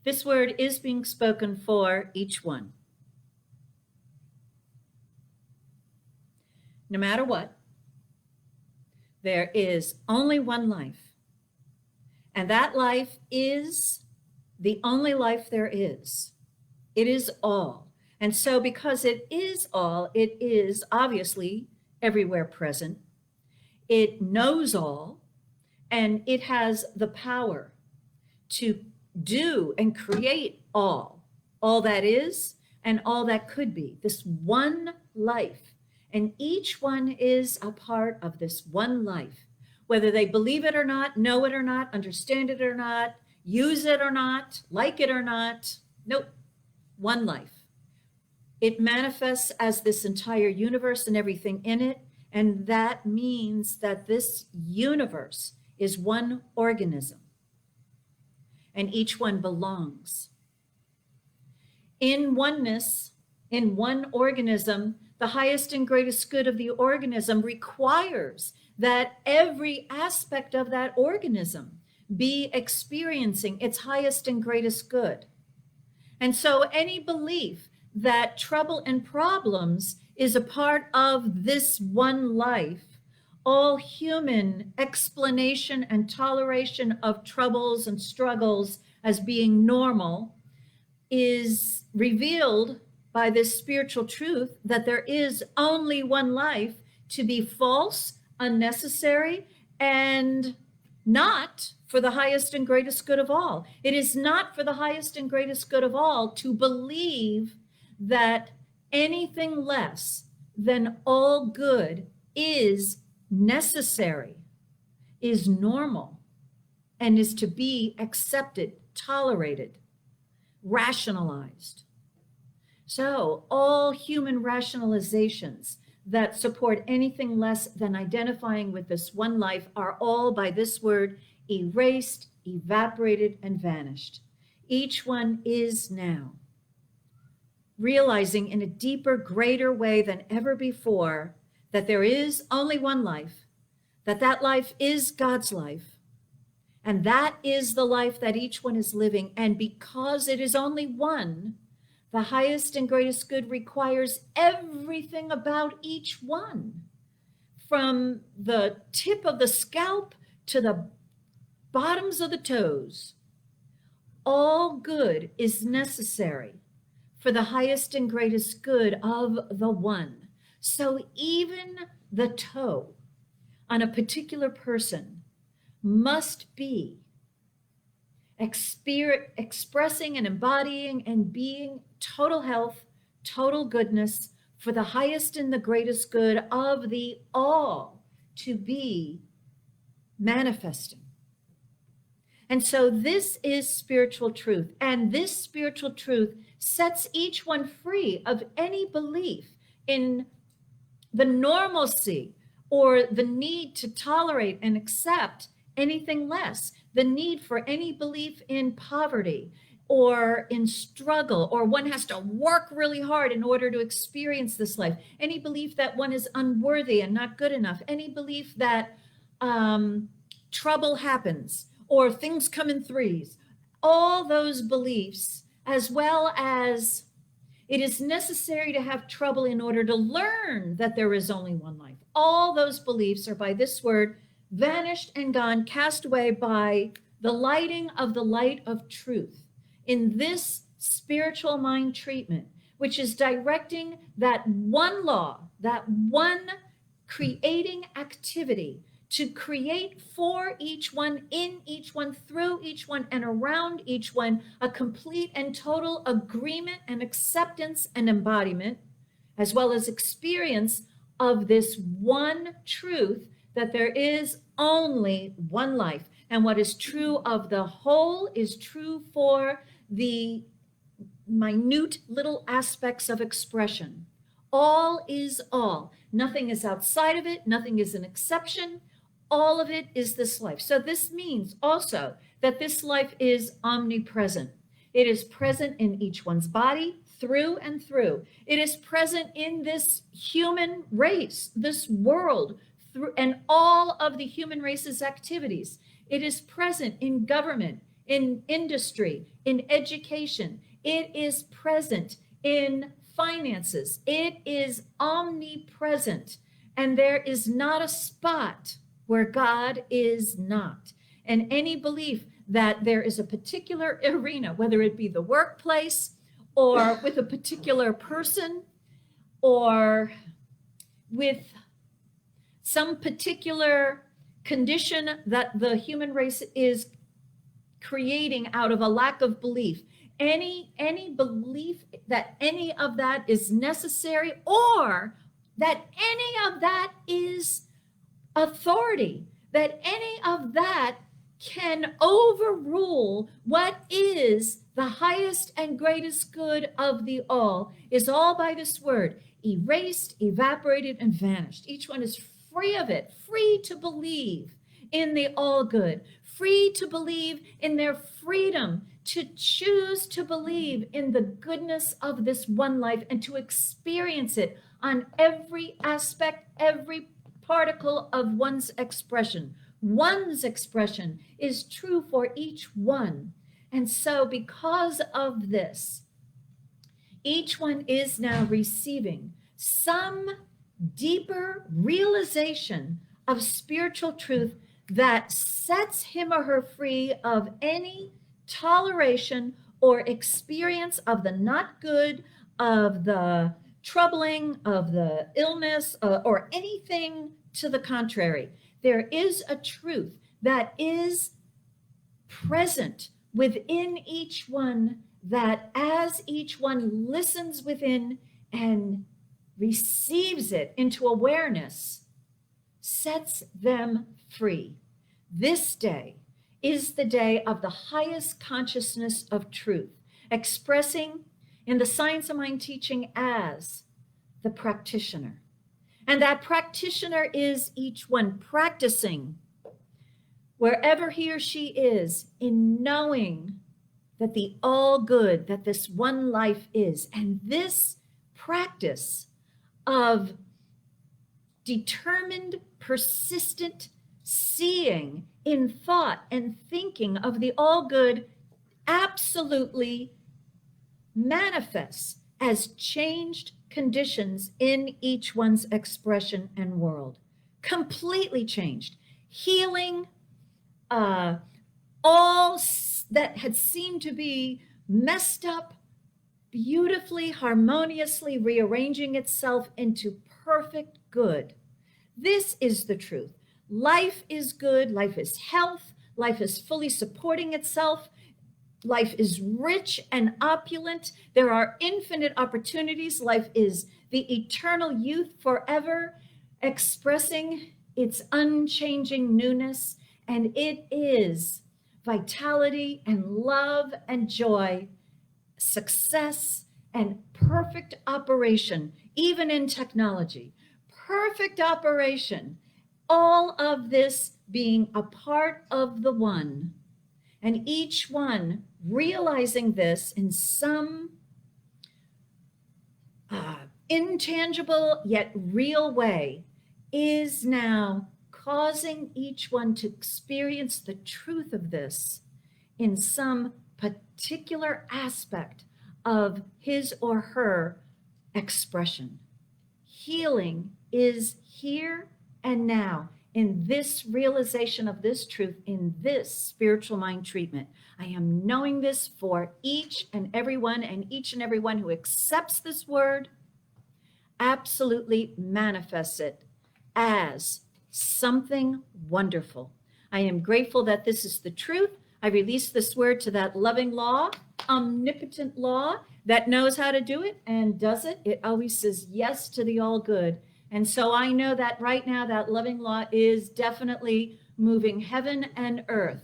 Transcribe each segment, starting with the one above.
This word is being spoken for each one. No matter what, there is only one life. And that life is the only life there is. It is all. And so because it is all, it is obviously everywhere present. It knows all, and it has the power to do and create all that is and all that could be, this one life. And each one is a part of this one life, whether they believe it or not, know it or not, understand it or not, use it or not, like it or not. Nope, one life. It manifests as this entire universe and everything in it. And that means that this universe is one organism, and each one belongs. In oneness, in one organism, the highest and greatest good of the organism requires that every aspect of that organism be experiencing its highest and greatest good. And so any belief that trouble and problems is a part of this one life, all human explanation and toleration of troubles and struggles as being normal, is revealed by this spiritual truth that there is only one life, to be false, unnecessary, and not for the highest and greatest good of all. It is not for the highest and greatest good of all to believe that anything less than all good is necessary, is normal, and is to be accepted, tolerated, rationalized. So all human rationalizations that support anything less than identifying with this one life are all by this word erased, evaporated, and vanished. Each one is now realizing in a deeper, greater way than ever before that there is only one life, that that life is God's life, and that is the life that each one is living. And because it is only one, the highest and greatest good requires everything about each one, from the tip of the scalp to the bottoms of the toes. All good is necessary for the highest and greatest good of the one. So even the toe on a particular person must be expressing and embodying and being total health, total goodness for the highest and the greatest good of the all to be manifesting. And so this is spiritual truth. And this spiritual truth sets each one free of any belief in the normalcy or the need to tolerate and accept anything less, the need for any belief in poverty or in struggle, or one has to work really hard in order to experience this life, any belief that one is unworthy and not good enough, any belief that trouble happens or things come in threes, all those beliefs, as well as it is necessary to have trouble in order to learn that there is only one life. All those beliefs are by this word vanished and gone, cast away by the lighting of the light of truth in this spiritual mind treatment, which is directing that one law, that one creating activity to create for each one, in each one, through each one, and around each one, a complete and total agreement and acceptance and embodiment, as well as experience of this one truth, that there is only one life. And what is true of the whole is true for the minute little aspects of expression. All is all. Nothing is outside of it. Nothing is an exception. All of it is this life. So this means also that this life is omnipresent. It is present in each one's body, through and through. It is present in this human race, this world, through and all of the human race's activities. It is present in government, in industry, in education. It is present in finances. It is omnipresent. And there is not a spot where God is not. And any belief that there is a particular arena, whether it be the workplace or with a particular person or with some particular condition that the human race is creating out of a lack of belief, any belief that any of that is necessary or that any of that is authority, that any of that can overrule what is the highest and greatest good of the all, is all by this word erased, evaporated, and vanished. Each one is free of it, free to believe in the all good, free to believe in their freedom to choose to believe in the goodness of this one life and to experience it on every aspect, every particle of one's expression. One's expression is true for each one. And so because of this, each one is now receiving some deeper realization of spiritual truth that sets him or her free of any toleration or experience of the not good, of the troubling, of the illness, or anything to the contrary. There is a truth that is present within each one, that as each one listens within and receives it into awareness, sets them free. This day is the day of the highest consciousness of truth, expressing in the Science of Mind teaching as the practitioner. And that practitioner is each one practicing wherever he or she is in knowing that the all good, that this one life is. And this practice of determined, persistent seeing in thought and thinking of the all good absolutely manifests as changed conditions in each one's expression and world. Completely changed. Healing, all that had seemed to be messed up, beautifully, harmoniously rearranging itself into perfect good. This is the truth. Life is good. Life is health. Life is fully supporting itself. Life is rich and opulent. There are infinite opportunities. Life is the eternal youth forever, expressing its unchanging newness. And it is vitality and love and joy, success and perfect operation, even in technology. Perfect operation. All of this being a part of the one. And each one realizing this in some intangible yet real way is now causing each one to experience the truth of this in some particular aspect of his or her expression. Healing is here and now in this realization of this truth, in this spiritual mind treatment. I am knowing this for each and every one, and each and every one who accepts this word absolutely manifests it as something wonderful. I am grateful that this is the truth. I release this word to that loving law, omnipotent law that knows how to do it and does it. It always says yes to the all good. And so I know that right now that loving law is definitely moving heaven and earth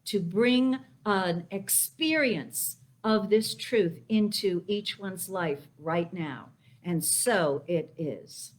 to bring an experience of this truth into each one's life right now. And so it is.